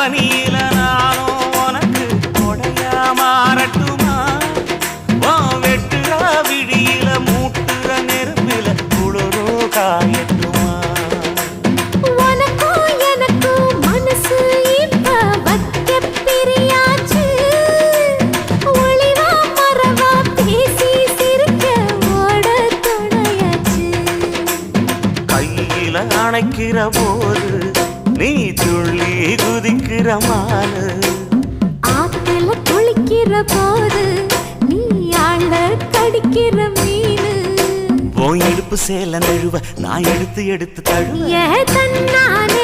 பனியில நானும் உனக்கு கொடையா மாறட்டுமா வெட்டுற விழியில மூட்டுற நெருப்பில குளிரோ காயட்டுமா உனக்கும் எனக்கும் மனசு இப்ப வக்க பிரியாச்சு ஒளிவா மறவா பேசி சிரிக்க ஓட துணையாச்சு கையில அணைக்கிற போது நீ துள்ளி குதிக்கிற மானு ஆத்துல குளிக்கிற போது நீ ஆள கடிக்கிற மீனு உன் இடுப்பு சேல நழுவ நான் எடுத்து எடுத்து தழுவ ஏ தன்னானே